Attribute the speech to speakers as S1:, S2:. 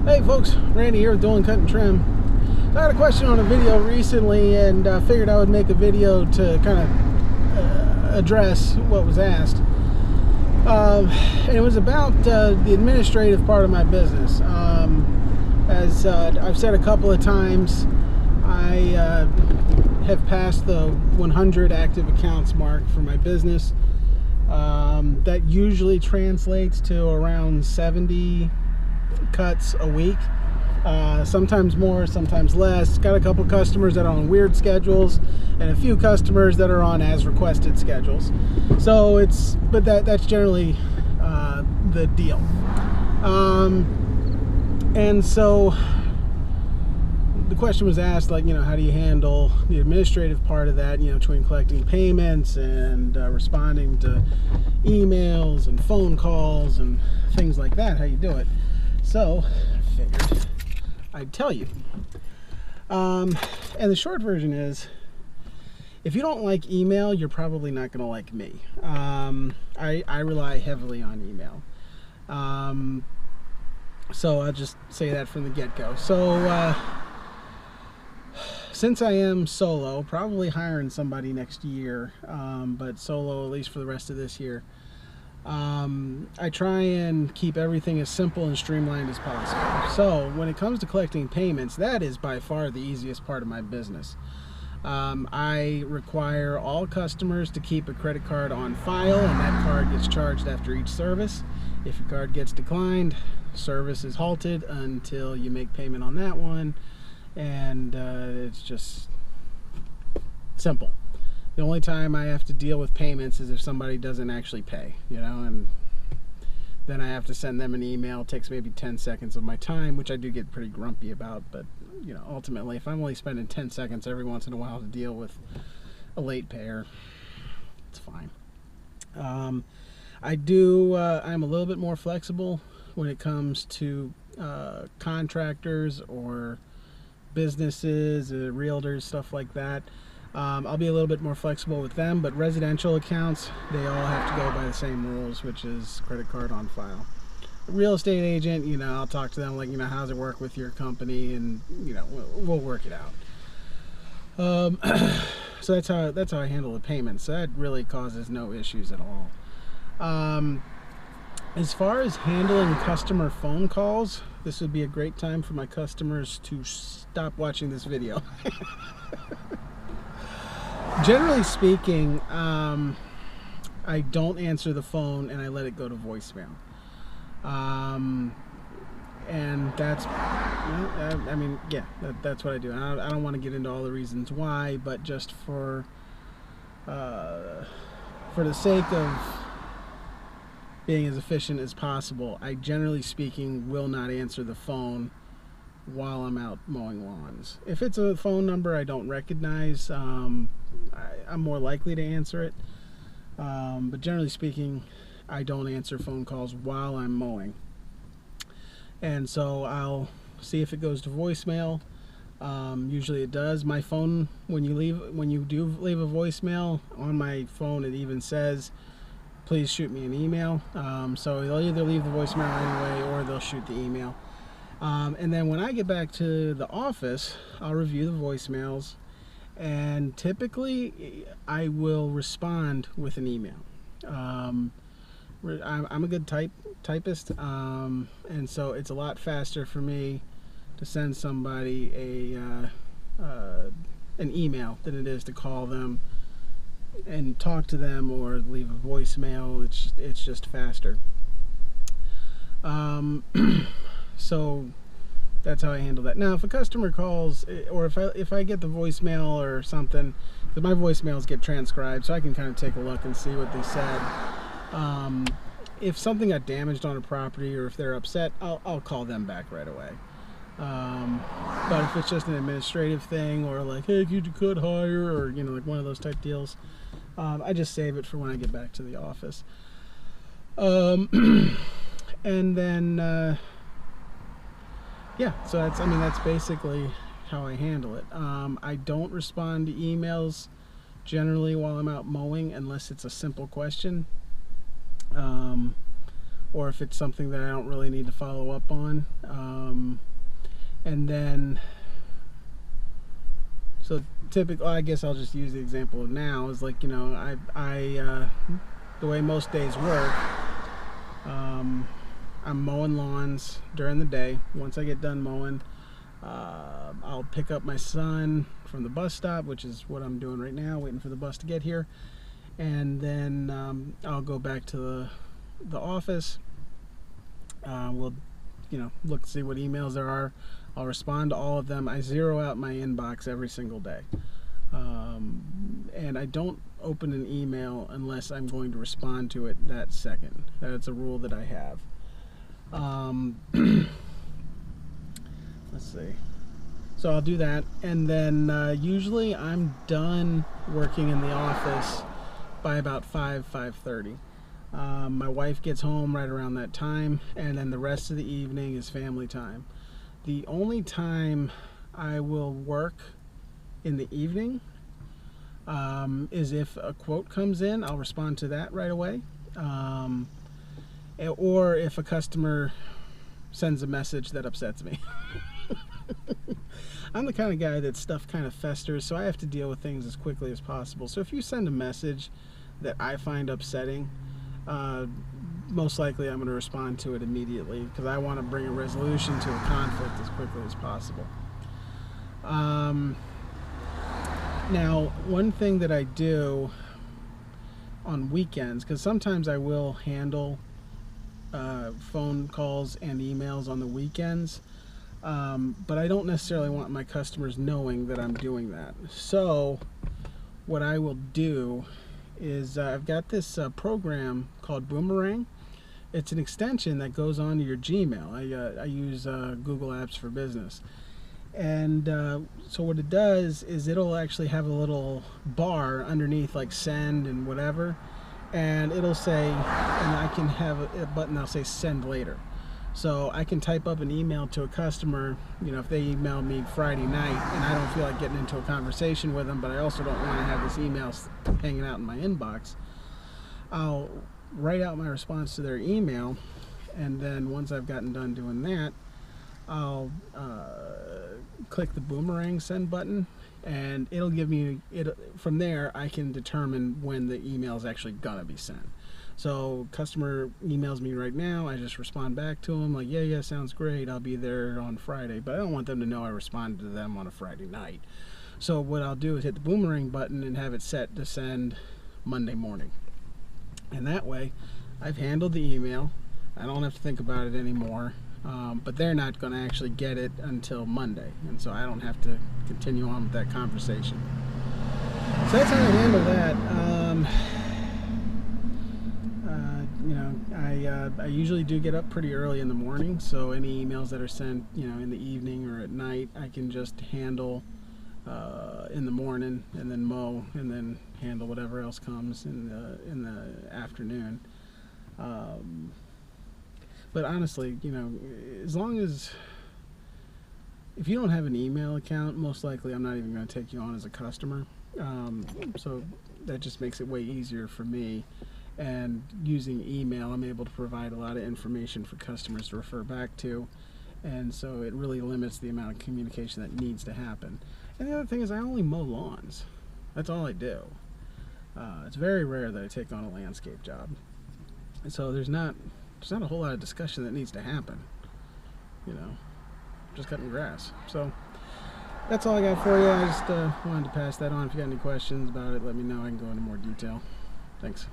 S1: Hey folks, Randy here with Dolan Cut and Trim. So I had a question on a video recently and figured I would make a video to kind of address what was asked. And it was about the administrative part of my business. As I've said a couple of times, I have passed the 100 active accounts mark for my business. That usually translates to around 70 cuts a week, sometimes more, sometimes less. Got a couple customers that are on weird schedules and a few customers that are on as requested schedules. So but that's generally the deal. And so the question was asked, like, how do you handle the administrative part of that, between collecting payments and responding to emails and phone calls and things like that, how you do it. So I figured I'd tell you. And the short version is, if you don't like email, you're probably not going to like me. I rely heavily on email. So I'll just say that from the get-go. So since I am solo, probably hiring somebody next year, but solo at least for the rest of this year, I try and keep everything as simple and streamlined as possible. So when it comes to collecting payments, that is by far the easiest part of my business. I require all customers to keep a credit card on file, and that card gets charged after each service. If your card gets declined, service is halted until you make payment on that one, and it's just simple. The only time I have to deal with payments is if somebody doesn't actually pay, and then I have to send them an email. It takes maybe 10 seconds of my time, which I do get pretty grumpy about, but ultimately, if I'm only spending 10 seconds every once in a while to deal with a late payer, it's fine. I'm a little bit more flexible when it comes to contractors or businesses, realtors, stuff like that. I'll be a little bit more flexible with them, but residential accounts, they all have to go by the same rules, which is credit card on file. Real estate agent, I'll talk to them like, how's it work with your company, and we'll work it out. So that's how I handle the payments. So that really causes no issues at all. As far as handling customer phone calls, this would be a great time for my customers to stop watching this video. Generally speaking, I don't answer the phone and I let it go to voicemail. And that's, that's what I do. And I don't want to get into all the reasons why, but just for the sake of being as efficient as possible, I generally speaking will not answer the phone while I'm out mowing lawns. If it's a phone number I don't recognize, I'm more likely to answer it. But generally speaking, I don't answer phone calls while I'm mowing. And so I'll see if it goes to voicemail. Usually it does. My phone, when you do leave a voicemail, on my phone it even says, please shoot me an email. So they'll either leave the voicemail anyway or they'll shoot the email. And then when I get back to the office, I'll review the voicemails, and typically I will respond with an email. I'm a good typist, and so it's a lot faster for me to send somebody an email than it is to call them and talk to them or leave a voicemail. It's just faster. So that's how I handle that. Now, if a customer calls, or if I get the voicemail or something, because my voicemails get transcribed, so I can kind of take a look and see what they said. If something got damaged on a property, or if they're upset, I'll call them back right away. But if it's just an administrative thing, or like, hey, could you cut higher, or like one of those type deals, I just save it for when I get back to the office. And then yeah, so that's basically how I handle it. I don't respond to emails generally while I'm out mowing unless it's a simple question. or if it's something that I don't really need to follow up on. And then, so typically, I guess I'll just use the example of now, is like, you know, the way most days work, I'm mowing lawns during the day. Once I get done mowing, I'll pick up my son from the bus stop, which is what I'm doing right now, waiting for the bus to get here. And then I'll go back to the office. We'll, you know, look, see what emails there are. I'll respond to all of them. I zero out my inbox every single day. And I don't open an email unless I'm going to respond to it that second. That's a rule that I have. Let's see. So I'll do that, and then usually I'm done working in the office by about 5:30. My wife gets home right around that time, and then the rest of the evening is family time. The only time I will work in the evening is if a quote comes in. I'll respond to that right away, or if a customer sends a message that upsets me. I'm the kind of guy that stuff kind of festers, so I have to deal with things as quickly as possible. So if you send a message that I find upsetting, most likely I'm going to respond to it immediately, because I want to bring a resolution to a conflict as quickly as possible. Now, one thing that I do on weekends, because sometimes I will handle phone calls and emails on the weekends, but I don't necessarily want my customers knowing that I'm doing that. So what I will do is I've got this program called Boomerang. It's an extension that goes onto your Gmail. I use Google Apps for Business. And so what it does is it'll actually have a little bar underneath, like send and whatever, and it'll say, and I can have a button that'll say send later. So I can type up an email to a customer, you know, if they email me Friday night and I don't feel like getting into a conversation with them, but I also don't want to have this email hanging out in my inbox, I'll write out my response to their email, and then once I've gotten done doing that, I'll click the Boomerang send button, and it'll give me it. From there I can determine when the email is actually gonna be sent. So customer emails me right now, I just respond back to them like, yeah, sounds great, I'll be there on Friday. But I don't want them to know I responded to them on a Friday night. So what I'll do is hit the Boomerang button and have it set to send Monday morning. And that way I've handled the email, I don't have to think about it anymore. But they're not going to actually get it until Monday, and so I don't have to continue on with that conversation. So that's how I handle that. You know, I usually do get up pretty early in the morning, so any emails that are sent, you know, in the evening or at night, I can just handle in the morning, and then mow, and then handle whatever else comes in the afternoon. But honestly, you know, as long as, if you don't have an email account, most likely I'm not even going to take you on as a customer. So that just makes it way easier for me. And using email, I'm able to provide a lot of information for customers to refer back to. And so it really limits the amount of communication that needs to happen. And the other thing is, I only mow lawns. That's all I do. It's very rare that I take on a landscape job. And so there's not a whole lot of discussion that needs to happen, you know, just cutting grass. So that's all I got for you. I just wanted to pass that on. If you got any questions about it, let me know. I can go into more detail. Thanks.